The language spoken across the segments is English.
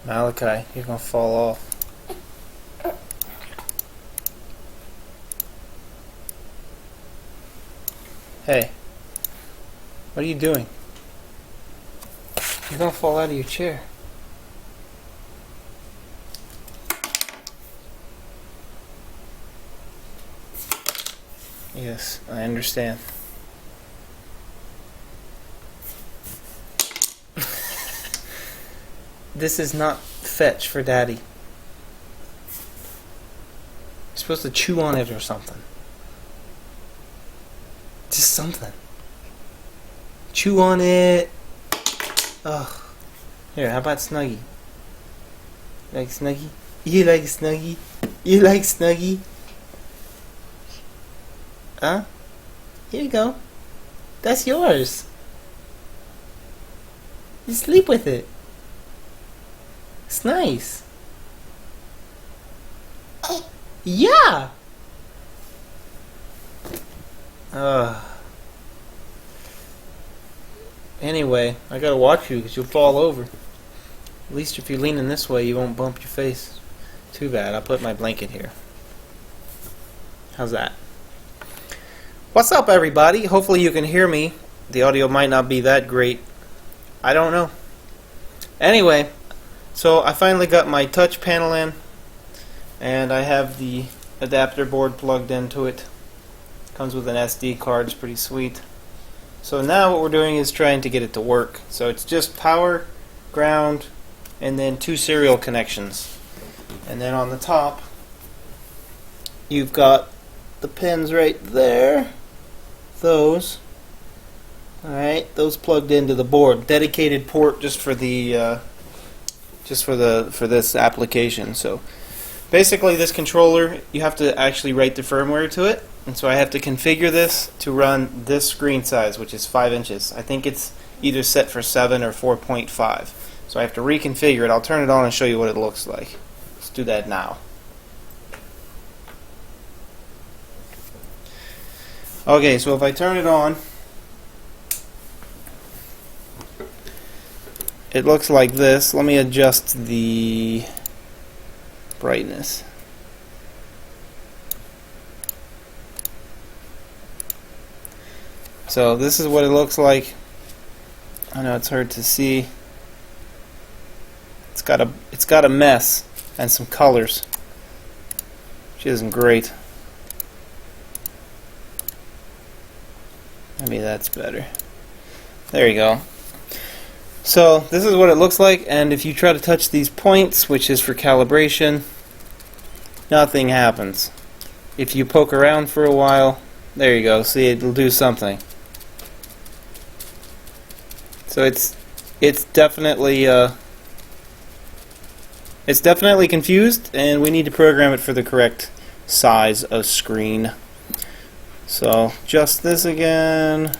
Malachi, you're gonna fall off. Hey, what are you doing? You're gonna fall out of your chair. Yes, I understand. This is not fetch for Daddy. You're supposed to chew on it or something. Just something. Chew on it. Ugh. Here, how about Snuggie? Like Snuggie? You like Snuggie? You like Snuggie? Huh? Here you go. That's yours. You sleep with it. It's nice. Yeah. Anyway, I gotta watch you because you'll fall over. At least if you're leaning this way, you won't bump your face. Too bad. I'll put my blanket here. How's that? What's up, everybody? Hopefully you can hear me. The audio might not be that great. I don't know. Anyway, so I finally got my touch panel in, and I have the adapter board plugged into it. Comes with an SD card. It's pretty sweet. So now what we're doing is trying to get it to work. So it's just power, ground, and then 2 serial connections. And then on the top, you've got the pins right there. Those. Alright, those plugged into the board. Dedicated port just for the for this application. So basically this controller, you have to actually write the firmware to it. And so I have to configure this to run this screen size, which is 5 inches. I think it's either set for 7 or 4.5. So I have to reconfigure it. I'll turn it on and show you what it looks like. Let's do that now. Okay, so if I turn it on, it looks like this. Let me adjust the brightness. So this is what it looks like. I know it's hard to see. It's got a mess and some colors, which isn't great. Maybe that's better. There you go. So this is what it looks like, and if you try to touch these points, which is for calibration, nothing happens. If you poke around for a while, there you go. See, it'll do something. So it's definitely confused, and we need to program it for the correct size of screen. So just this again.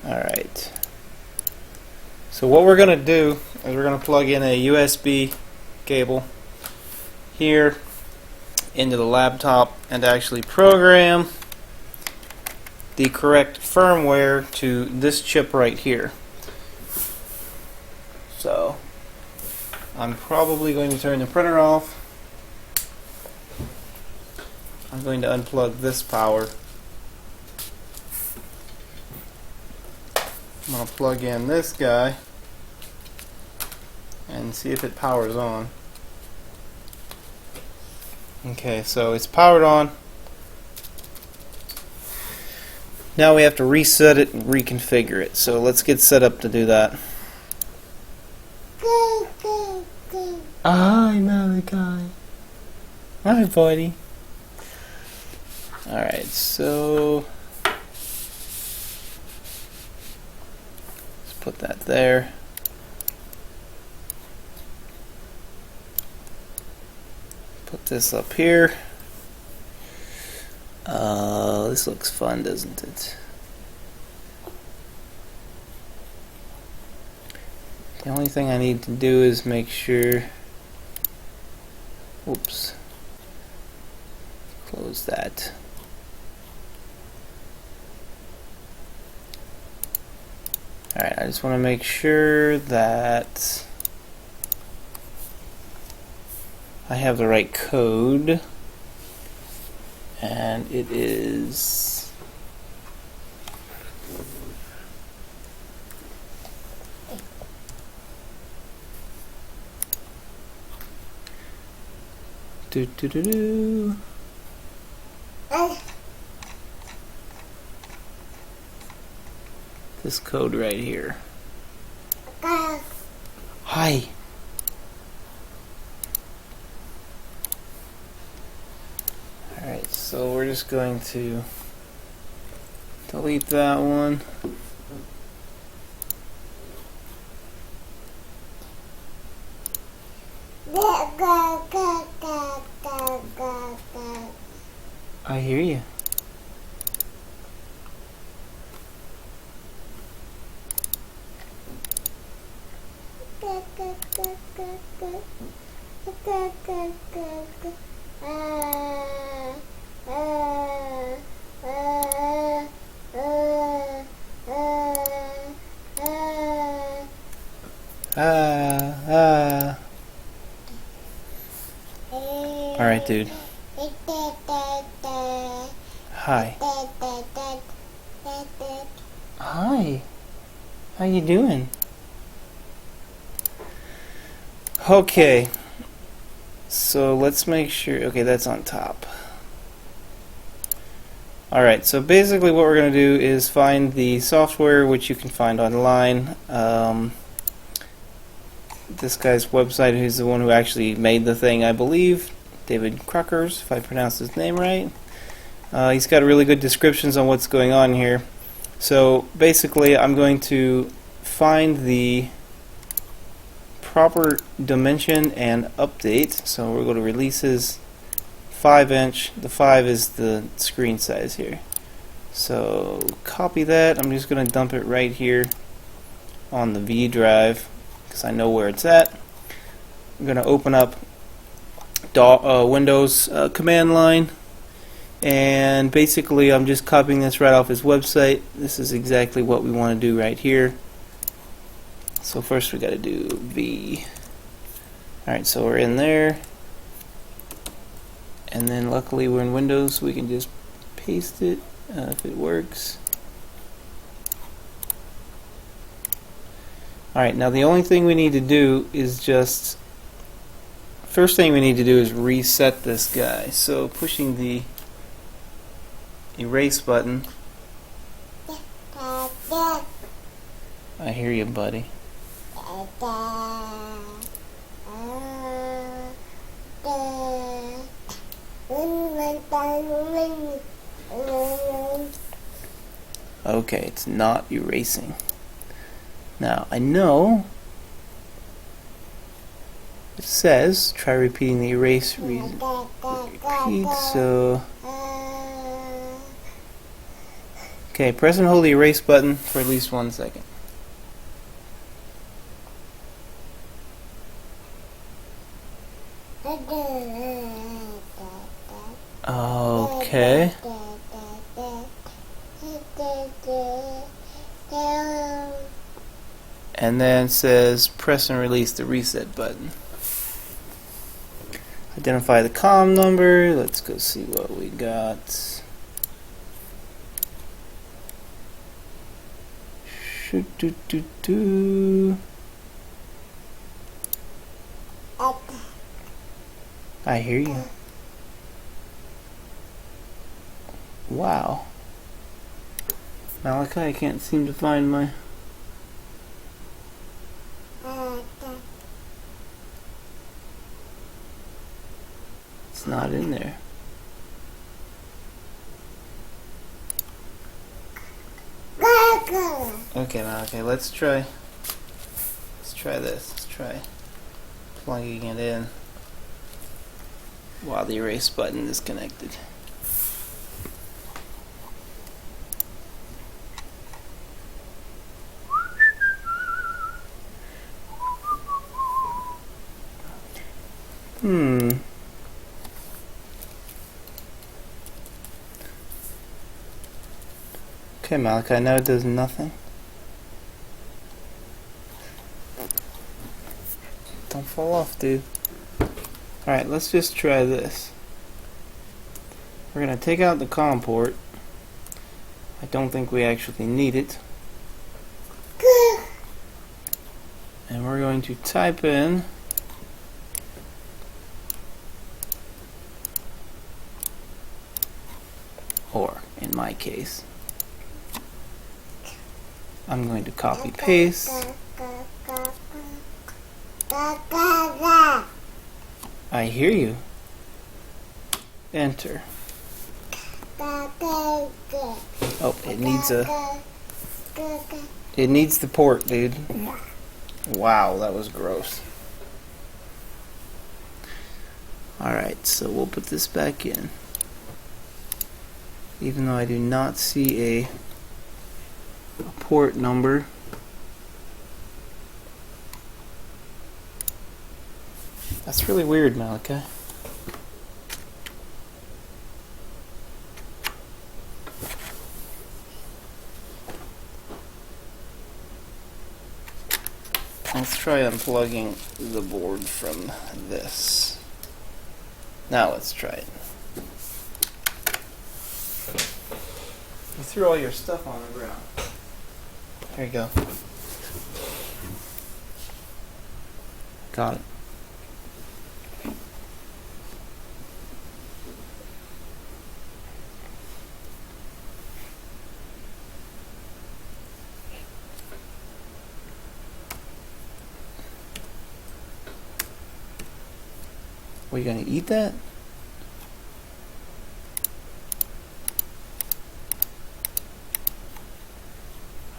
Alright. So what we're going to do is we're going to plug in a USB cable here into the laptop and actually program the correct firmware to this chip right here. So I'm probably going to turn the printer off. I'm going to unplug this power. I'm going to plug in this guy and see if it powers on. Okay, so it's powered on. Now we have to reset it and reconfigure it. So let's get set up to do that. Hi, Malachi. Hi, buddy. Alright, so let's put that there. Put this up here. This looks fun, doesn't it? The only thing I need to do is make sure. Oops. Close that. Alright, I just want to make sure that I have the right code, and it is this code right here. Hi. Alright, so we're just going to delete that one. I hear you. Alright, dude. Hi. Hi. How you doing? Okay. So let's make sure. Okay, that's on top. Alright, so basically what we're going to do is find the software, which you can find online. This guy's website, who's the one who actually made the thing, I believe. David Cruckers, if I pronounced his name right. He's got really good descriptions on what's going on here. So basically I'm going to find the proper dimension and update. So we'll go to releases, 5-inch. The 5 is the screen size here. So copy that. I'm just going to dump it right here on the V drive because I know where it's at. I'm going to open up Windows command line, and basically I'm just copying this right off his website. This is exactly what we want to do right here. So first we got to do V. Alright, so we're in there, and then luckily we're in Windows, so we can just paste it if it works. Alright, now the only thing we need to do is first thing we need to do is reset this guy. So pushing the erase button. I hear you, buddy. Okay, it's not erasing. Now, I know it says try repeating the erase repeat, so okay, press and hold the erase button for at least 1 second. Okay. And then it says press and release the reset button. Identify the COM number. Let's go see what we got. I hear you. Wow. Malachi, I can't seem to find my... It's not in there. Okay, Malachi, let's try this. Let's try plugging it in while the erase button is connected. Okay, Malachi, now it does nothing. fall off, dude. Alright, let's just try this. We're going to take out the COM port. I don't think we actually need it. And we're going to type in or in my case I'm going to copy paste. I hear you. Enter. Oh, it needs the port, dude. Wow, that was gross. Alright, so we'll put this back in. Even though I do not see a port number. That's really weird, Malachi. Let's try unplugging the board from this. Now let's try it. You threw all your stuff on the ground. There you go. Got it. Are you gonna eat that?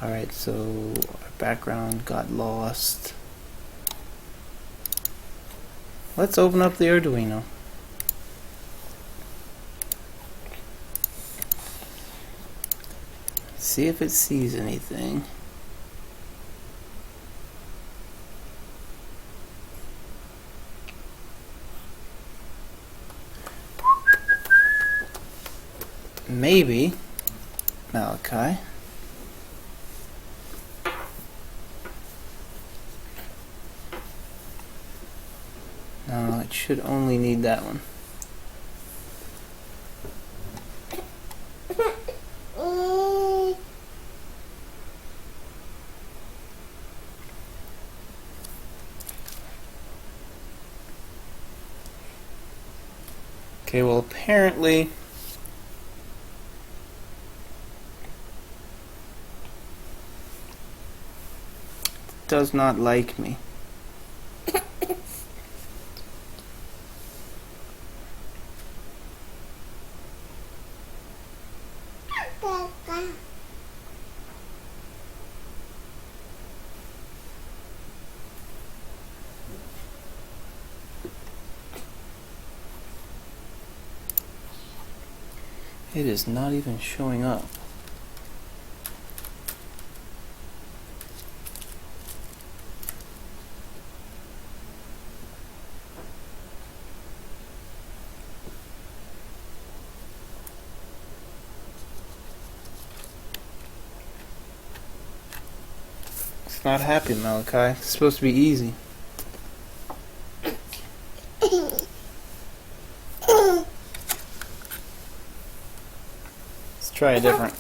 Alright, so our background got lost. Let's open up the Arduino. See if it sees anything. Maybe, Malachi. No, it should only need that one. Okay, well apparently it does not like me. It is not even showing up. It's not happy, Malachi. It's supposed to be easy.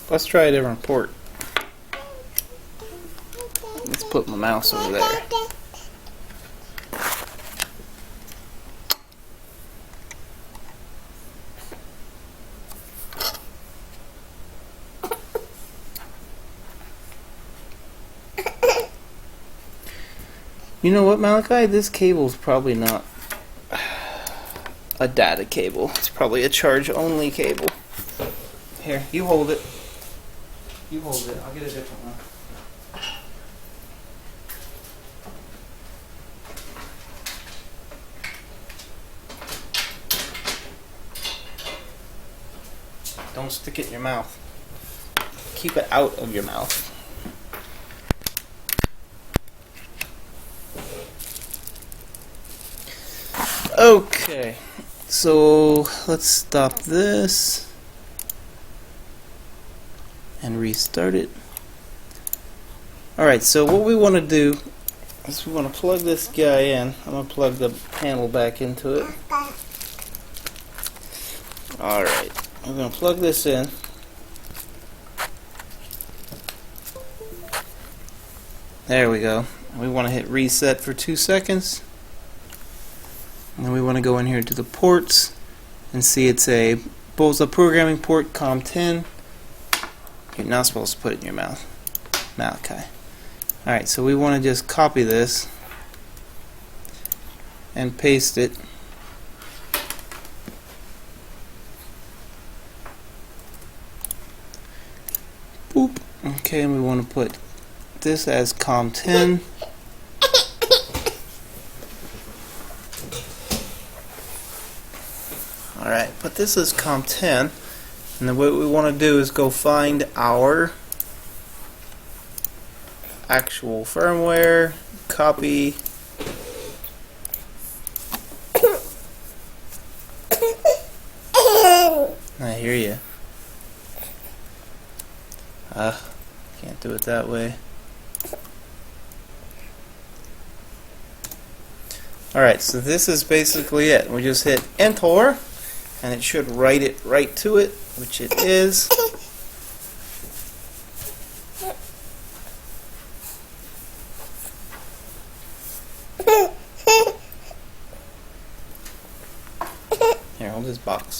Let's try a different port. Let's put my mouse over there. You know what, Malachi? This cable's probably not a data cable. It's probably a charge-only cable. Here, you hold it. You hold it. I'll get a different one. Don't stick it in your mouth. Keep it out of your mouth. Okay, so let's stop this and restart it. Alright, so what we want to do is we want to plug this guy in. I'm going to plug the panel back into it. Alright, we're going to plug this in. There we go. We want to hit reset for 2 seconds. And then we want to go in here to the ports and see it's a programming port COM10. You're not supposed to put it in your mouth. Malachi. Alright, so we want to just copy this and paste it. Boop. Okay, and we want to put this as COM10. Alright, put this as COM10. And then what we want to do is go find our actual firmware, copy, I hear you. Can't do it that way. Alright, so this is basically it. We just hit enter and it should write it right to it, which it is. Here, hold this box.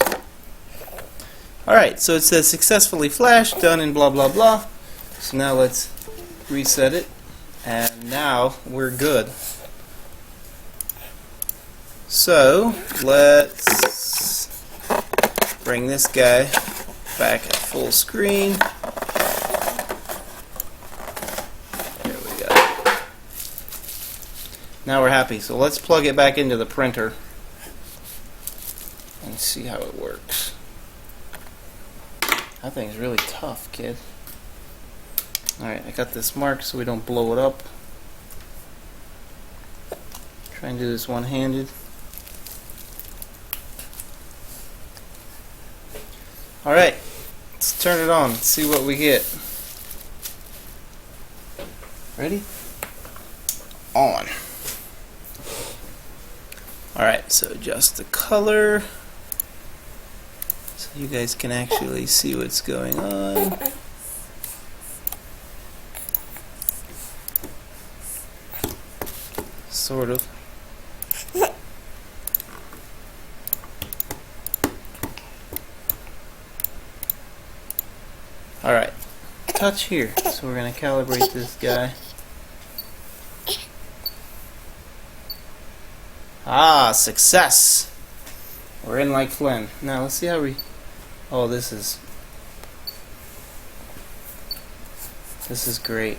Alright, so it says successfully flashed, done in blah blah blah. So now let's reset it, and now we're good. So let's bring this guy back at full screen. There we go. Now we're happy. So let's plug it back into the printer and see how it works. That thing's really tough, kid. Alright, I got this marked so we don't blow it up. Try and do this one-handed. Alright, let's turn it on and see what we get. Ready? On. Alright, so adjust the color so you guys can actually see what's going on. Sort of. Alright, touch here. So we're going to calibrate this guy. Ah, success! We're in like Flynn. Now let's see how we... Oh, this is great.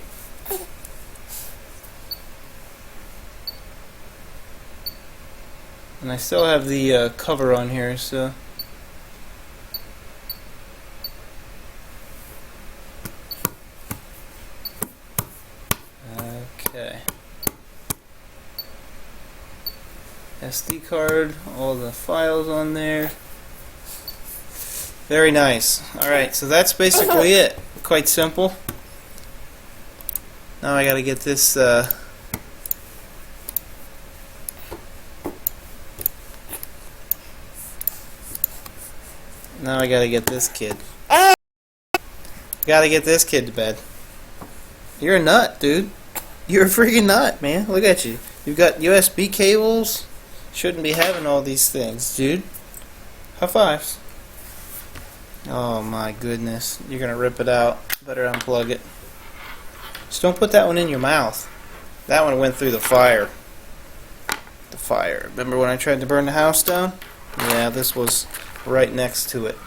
And I still have the cover on here, so... Okay. SD card, all the files on there. Very nice. Alright, so that's basically it. Quite simple. Now I gotta get this Now I gotta get this kid. Gotta get this kid to bed. You're a nut, dude. You're a freaking nut, man. Look at you. You've got USB cables. Shouldn't be having all these things, dude. High fives. Oh my goodness. You're gonna rip it out. Better unplug it. Just don't put that one in your mouth. That one went through the fire. The fire. Remember when I tried to burn the house down? Yeah, this was right next to it.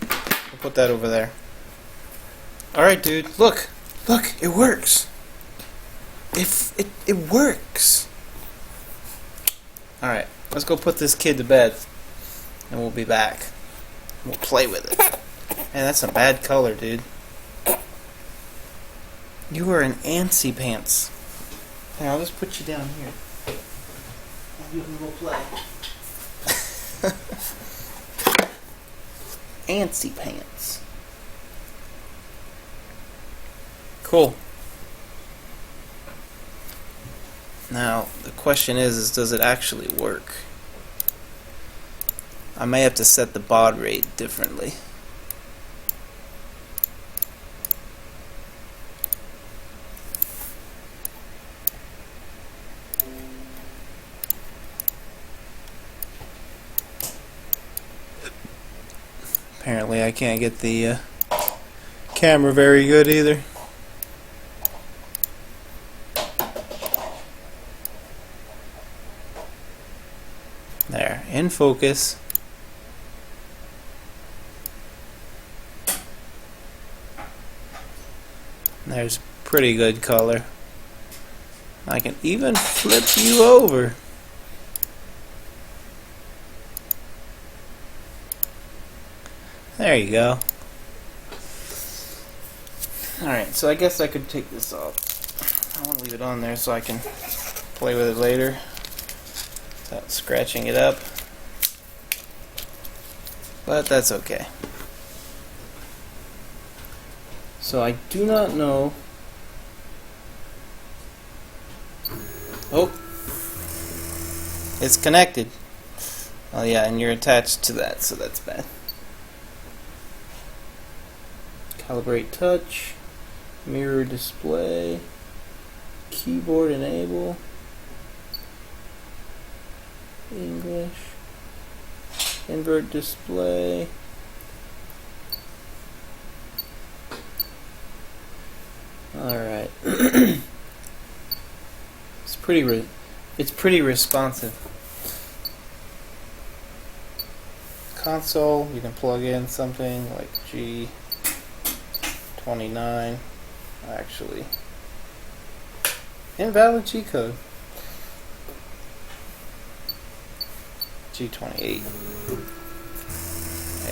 I'll put that over there. Alright, dude. Look. Look. It works. It works. Alright. Let's go put this kid to bed. And we'll be back. We'll play with it. Man, that's a bad color, dude. You are an antsy pants. Here, I'll just put you down here. I'll give you a little play. Antsy pants. Cool. Now the question is does it actually work? I may have to set the baud rate differently. Apparently I can't get the camera very good either. There, in focus. There's pretty good color. I can even flip you over. There you go. Alright, so I guess I could take this off. I want to leave it on there so I can play with it later without scratching it up. But that's okay. So I do not know. Oh! It's connected. Oh yeah, and you're attached to that, so that's bad. Calibrate touch, mirror display, keyboard enable, English, invert display. Alright. It's pretty responsive. Console, you can plug in something like G29. Actually, invalid G code. G28.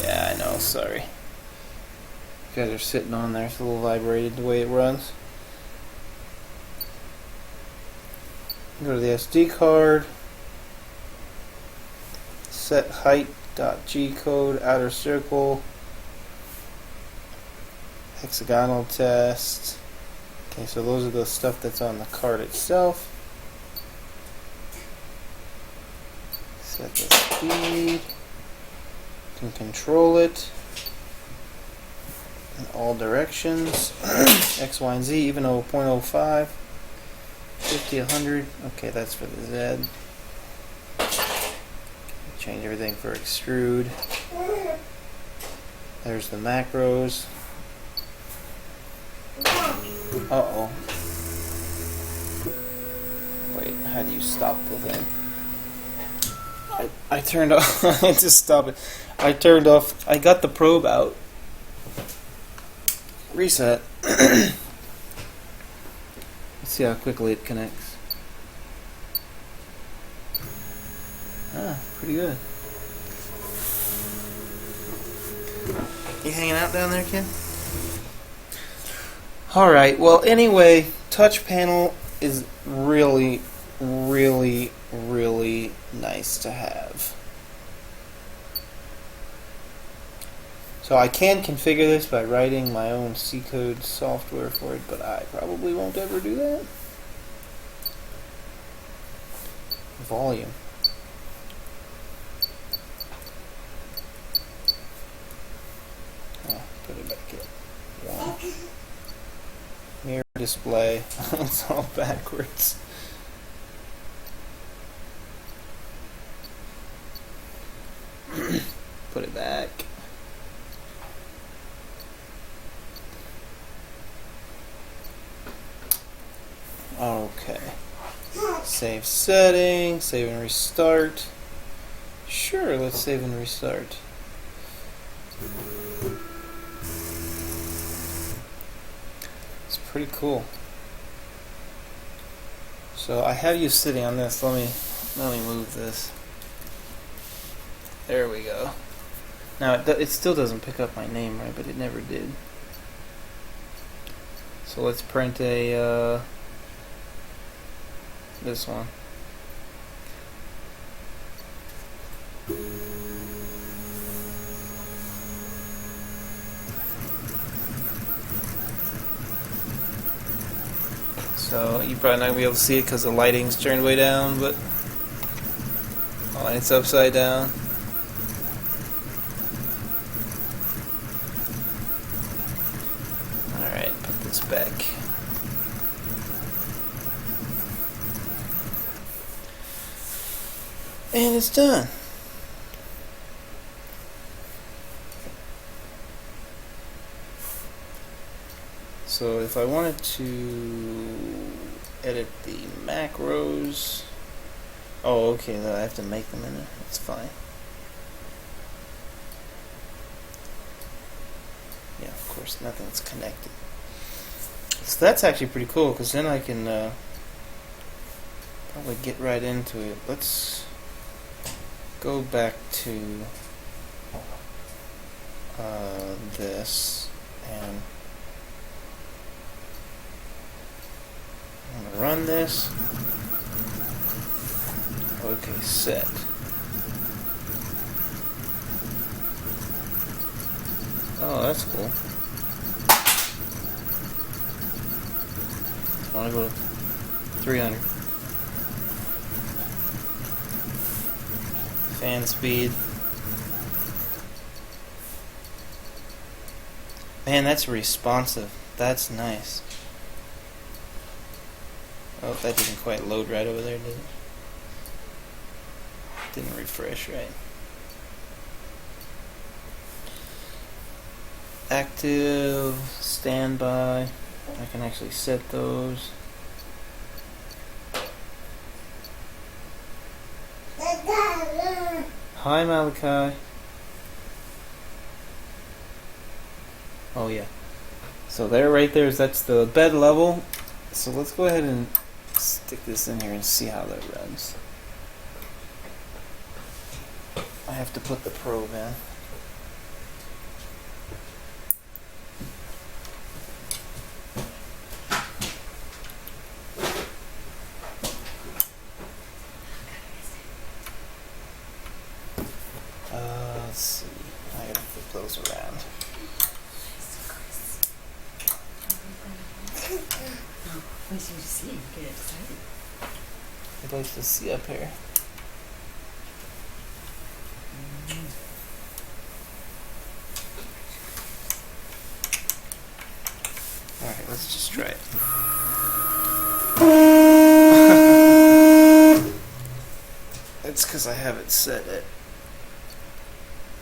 Yeah, I know, sorry. You guys are sitting on there, it's a little vibrated the way it runs. Go to the SD card. Set height.g code, outer circle. Hexagonal test. Okay, so those are the stuff that's on the card itself. Set the speed. You can control it in all directions. X, Y, and Z, even 0.05. 50, 100. Okay, that's for the Z. Change everything for extrude. There's the macros. Uh-oh. Wait, how do you stop the thing? I turned off. I had to stop it. I turned off. I got the probe out. Reset. Let's see how quickly it connects. Ah, pretty good. You hanging out down there, kid? Alright, well anyway, touch panel is really, really, really nice to have. So I can configure this by writing my own C code software for it, but I probably won't ever do that. Volume. Oh, put it back in. One. Mirror display. It's all backwards. Put it back. Okay. Save setting, save and restart. Sure, let's save and restart. It's pretty cool. So I have you sitting on this. Let me move this. There we go. Now it still doesn't pick up my name, right? But it never did. So let's print a this one. So you're probably not going to be able to see it because the lighting's turned way down, but the light's upside down. Alright, put this back. And it's done. So if I wanted to edit the macros, oh okay, I have to make them in it. That's fine. Yeah, of course, nothing's connected. So that's actually pretty cool, because then I can probably get right into it. Let's go back to this, and I'm going to run this. Okay, set. Oh, that's cool. I want to go to 300. Fan speed. Man, that's responsive. That's nice. Oh, that didn't quite load right over there, did it? Didn't refresh right. Active, standby. I can actually set those. Hi, Malachi. Oh yeah. So there, right there, that's the bed level. So let's go ahead and stick this in here and see how that runs. I have to put the probe in. Let's see. I gotta flip those around. I want you to see and get excited. I'd like to see up here. Alright, let's just try it. It's because I have it set at,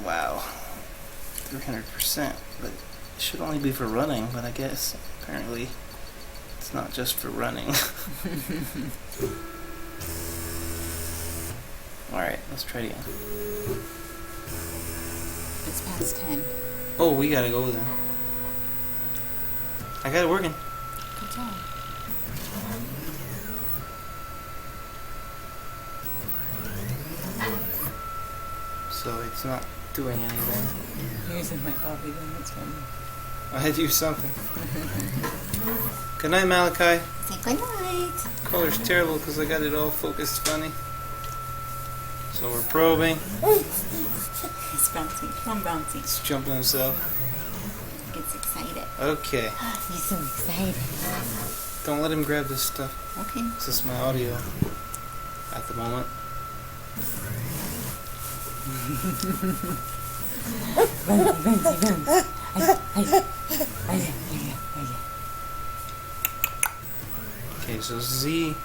wow, 300%, but it should only be for running, but I guess apparently it's not just for running. Alright, let's try it again. It's past 10. Oh, we gotta go then. I got it working. Good job. So it's not doing anything. You're using my coffee then, that's funny. I had to use something. Good night, Malachi. Say good night. Color's terrible because I got it all focused funny. So we're probing. He's bouncing. Come on, bouncy. He's jumping himself. He gets excited. Okay. He's so excited. Don't let him grab this stuff. Okay. This is my audio at the moment. Okay, so Z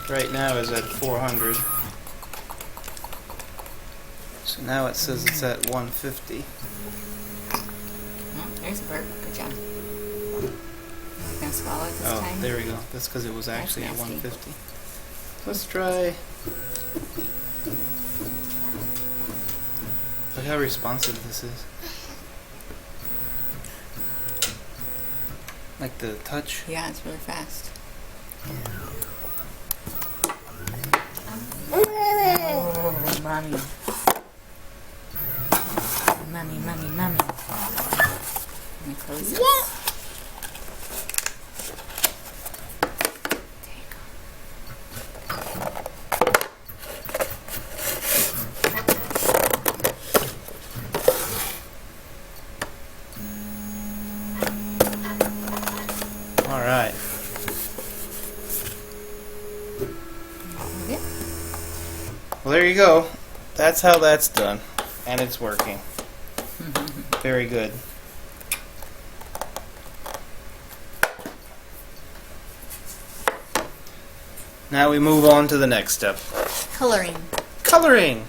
right now is at 400. So now it says it's at 150. Oh, there's a burp. Good job. Gonna swallow it this time? Oh, there we go. That's because it was actually at That's nasty. 150. Let's try. Look how responsive this is. Like the touch. Yeah, it's really fast. Oh, mommy. Mommy, mommy, mommy. Let me close this. Alright. Okay. Well, there you go. That's how that's done. And it's working. Very good. Now we move on to the next step. Coloring. Coloring!